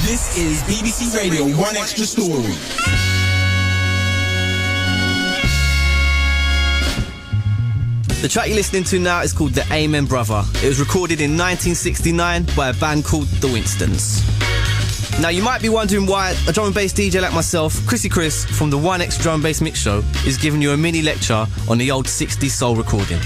This is BBC Radio 1 Extra Story. The track you're listening to now is called The Amen Brother. It was recorded in 1969 by a band called The Winstons. Now you might be wondering why a drum and bass DJ like myself, Chrissy Chris from the 1X Drum and Bass Mix Show, is giving you a mini lecture on the old 60s soul recording.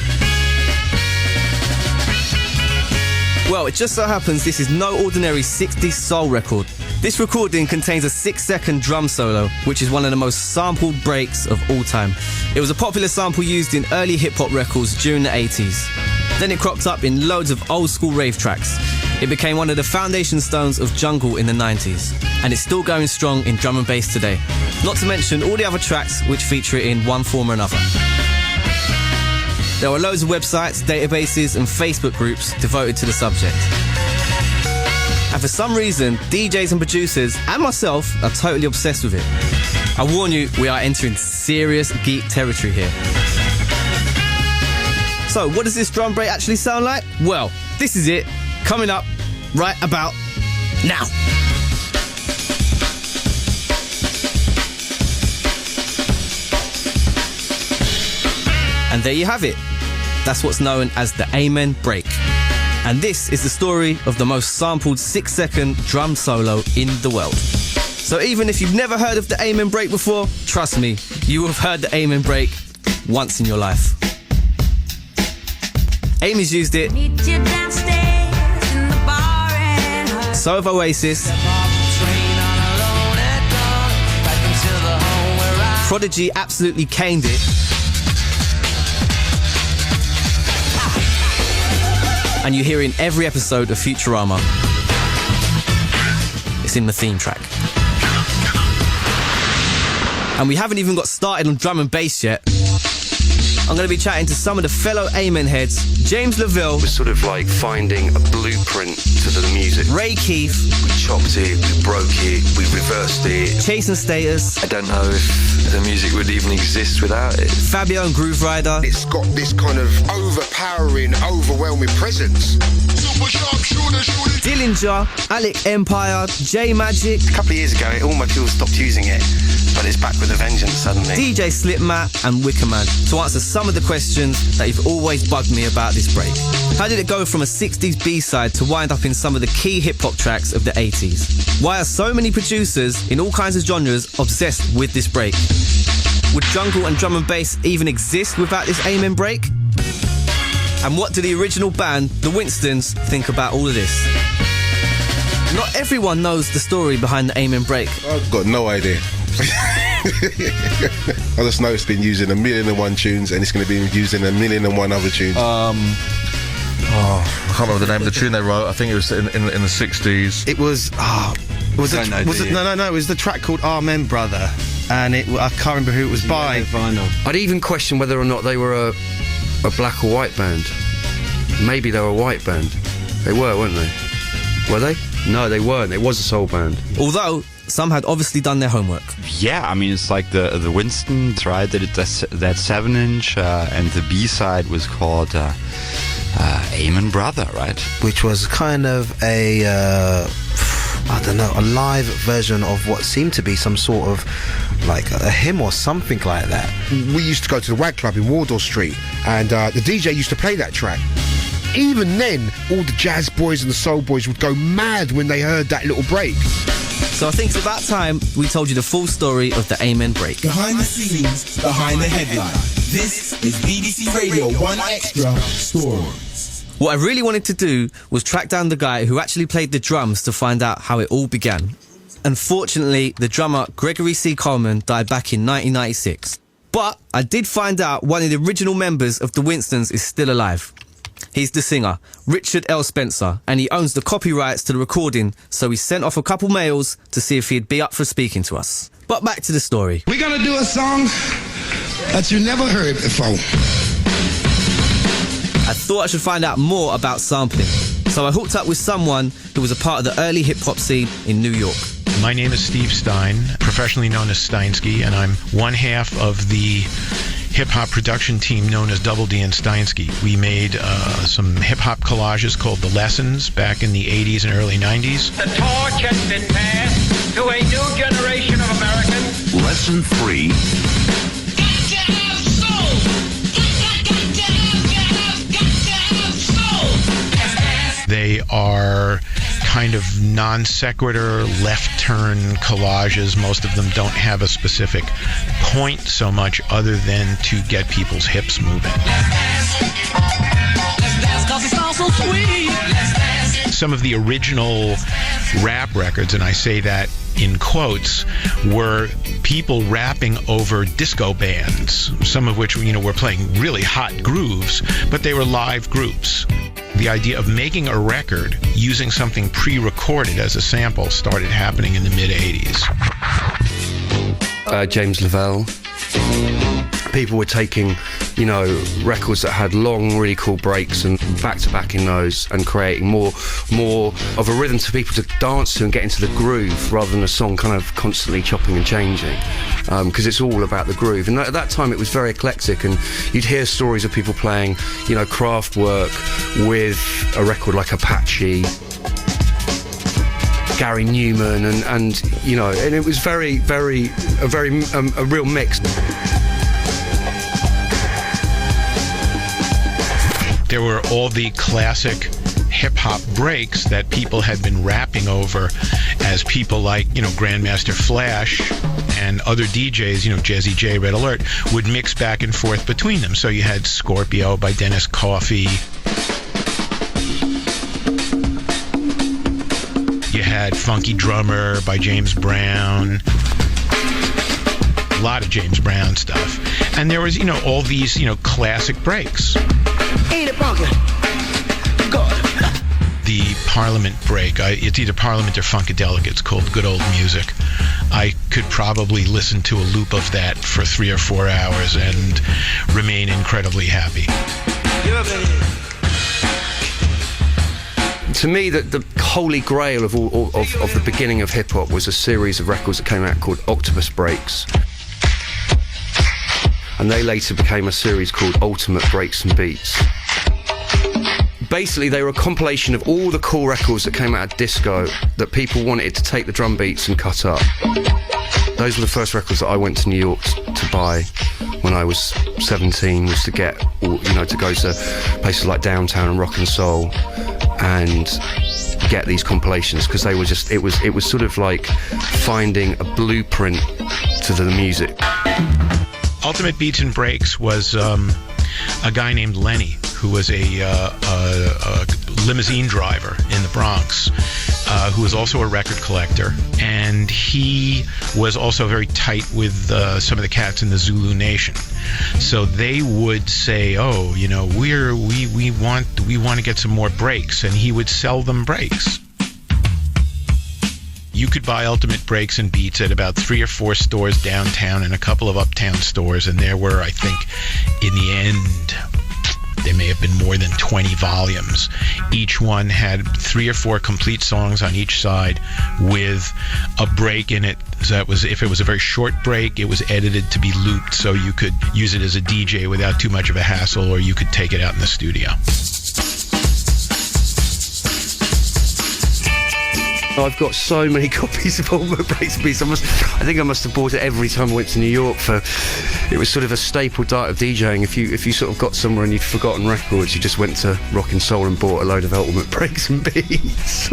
Well, it just so happens this is no ordinary 60s soul record. This recording contains a 6-second drum solo, which is one of the most sampled breaks of all time. It was a popular sample used in early hip-hop records during the 80s. Then it cropped up in loads of old-school rave tracks. It became one of the foundation stones of jungle in the 90s, and it's still going strong in drum and bass today. Not to mention all the other tracks which feature it in one form or another. There are loads of websites, databases and Facebook groups devoted to the subject. And for some reason, DJs and producers and myself are totally obsessed with it. I warn you, we are entering serious geek territory here. So, what does this drum break actually sound like? Well, this is it, coming up right about now. And there you have it. That's what's known as the Amen Break. And this is the story of the most sampled 6-second drum solo in the world. So even if you've never heard of the Amen Break before, trust me, you have heard the Amen Break once in your life. Amy's used it. So have Oasis. Prodigy absolutely caned it. And you hear it in every episode of Futurama. It's in the theme track. And we haven't even got started on drum and bass yet. I'm going to be chatting to some of the fellow Amen heads. James Laville. We're sort of like finding a blueprint to the music. Ray Keith. We chopped it, we broke it, we reversed it. Chase and Status. I don't know if the music would even exist without it. Fabio and Groove Rider. It's got this kind of overpowering, overwhelming presence. Dillinger, Alec Empire, J Magic. A couple of years ago, all my people stopped using it, but it's back with a vengeance suddenly. DJ Slipmat and Wickerman to answer some of the questions that you've always bugged me about this break. How did it go from a 60s B-side to wind up in some of the key hip-hop tracks of the 80s? Why are so many producers in all kinds of genres obsessed with this break? Would jungle and drum and bass even exist without this Amen break? And what do the original band, the Winstons, think about all of this? Not everyone knows the story behind the Amen break. I've got no idea. I just know it's been used in 1,000,001 tunes, and it's going to be used in 1,000,001 other tunes. I can't remember the name of the tune they wrote. I think it was in the 60s. It was it was the track called Amen Brother, and I can't remember who it was by. I'd even question whether or not they were a black or white band. Maybe they were a white band. They were, weren't they? Were they? No, they weren't. It was a soul band. Although some had obviously done their homework. Yeah, I mean, it's like the Winstons, right? They did that 7-inch, and the B-side was called Amen Brother, right? Which was kind of a live version of what seemed to be some sort of like a hymn or something like that. We used to go to the WAG Club in Wardour Street, and the DJ used to play that track. Even then, all the jazz boys and the soul boys would go mad when they heard that little break. So I think it's about time we told you the full story of the Amen break. Behind the scenes, behind the headline. This is BBC Radio 1 Extra Stories. What I really wanted to do was track down the guy who actually played the drums to find out how it all began. Unfortunately, the drummer Gregory C. Coleman died back in 1996. But I did find out one of the original members of the Winstons is still alive. He's the singer, Richard L. Spencer, and he owns the copyrights to the recording, so he sent off a couple mails to see if he'd be up for speaking to us. But back to the story. We're gonna do a song that you never heard before. I thought I should find out more about sampling, so I hooked up with someone who was a part of the early hip-hop scene in New York. My name is Steve Stein, professionally known as Steinsky, and I'm one half of the hip-hop production team known as Double D and Steinsky. We made some hip-hop collages called The Lessons back in the 80s and early 90s. The torch has been passed to a new generation of Americans. Lesson 3. They are kind of non sequitur, left turn collages. Most of them don't have a specific point so much other than to get people's hips moving. Some of the original rap records, and I say that in quotes, were people rapping over disco bands, some of which, were playing really hot grooves, but they were live groups. The idea of making a record using something pre-recorded as a sample started happening in the mid-'80s. James Lavelle. People were taking, records that had long, really cool breaks and back-to-back in those and creating more of a rhythm for people to dance to and get into the groove rather than a song kind of constantly chopping and changing. Because it's all about the groove. And at that time, it was very eclectic, and you'd hear stories of people playing, craft work with a record like Apache, Gary Newman, and it was a real mix. There were all the classic hip-hop breaks that people had been rapping over as people like, Grandmaster Flash and other DJs, Jazzy J, Red Alert, would mix back and forth between them. So you had Scorpio by Dennis Coffey. You had Funky Drummer by James Brown. A lot of James Brown stuff. And there was, all these, classic breaks. Eat it, pumpkin. God. The Parliament break, it's either Parliament or Funkadelic, it's called Good Old Music. I could probably listen to a loop of that for 3 or 4 hours and remain incredibly happy. To me, the holy grail of the beginning of hip-hop was a series of records that came out called Octopus Breaks. And they later became a series called Ultimate Breaks and Beats. Basically, they were a compilation of all the cool records that came out of disco that people wanted to take the drum beats and cut up. Those were the first records that I went to New York to buy when I was 17, was to get, to go to places like Downtown and Rock and Soul and get these compilations, because they were just, it was sort of like finding a blueprint to the music. Ultimate Beats and Breaks was a guy named Lenny, who was a limousine driver in the Bronx, who was also a record collector, and he was also very tight with some of the cats in the Zulu Nation. So they would say, "Oh, we want to get some more breaks," and he would sell them breaks. You could buy Ultimate Breaks and Beats at about 3 or 4 stores downtown and a couple of uptown stores, and there were, I think, in the end, there may have been more than 20 volumes. Each one had 3 or 4 complete songs on each side with a break in it. So that was, if it was a very short break, it was edited to be looped so you could use it as a DJ without too much of a hassle, or you could take it out in the studio. I've got so many copies of Ultimate Breaks and Beats. I think I must have bought it every time I went to New York. It was sort of a staple diet of DJing. If you sort of got somewhere and you'd forgotten records, you just went to Rock and Soul and bought a load of Ultimate Breaks and Beats.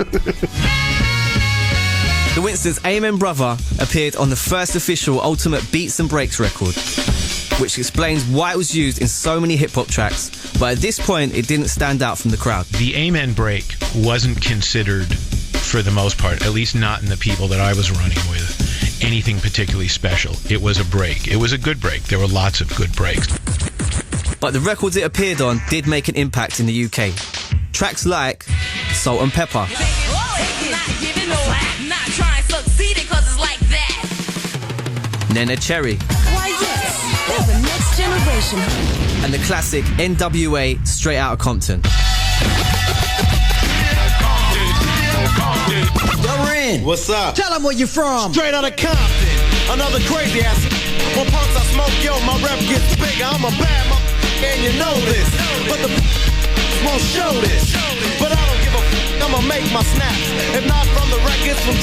The Winstons' Amen Brother appeared on the first official Ultimate Beats and Breaks record, which explains why it was used in so many hip-hop tracks, but at this point it didn't stand out from the crowd. The Amen break wasn't considered, for the most part, at least not in the people that I was running with, anything particularly special. It was a break. It was a good break. There were lots of good breaks. But the records it appeared on did make an impact in the UK. Tracks like Salt and Pepper, Nene Cherry, Why yes, there's the next generation. and the classic NWA Straight Outta Compton. Yo, Ren. What's up? Tell them where you from. Straight out of Compton. Another crazy ass. When punks I smoke, yo, my rep gets bigger. I'm a bad and you know this. But the won't show this. But I don't give a I'ma make my snaps. If not from the records, from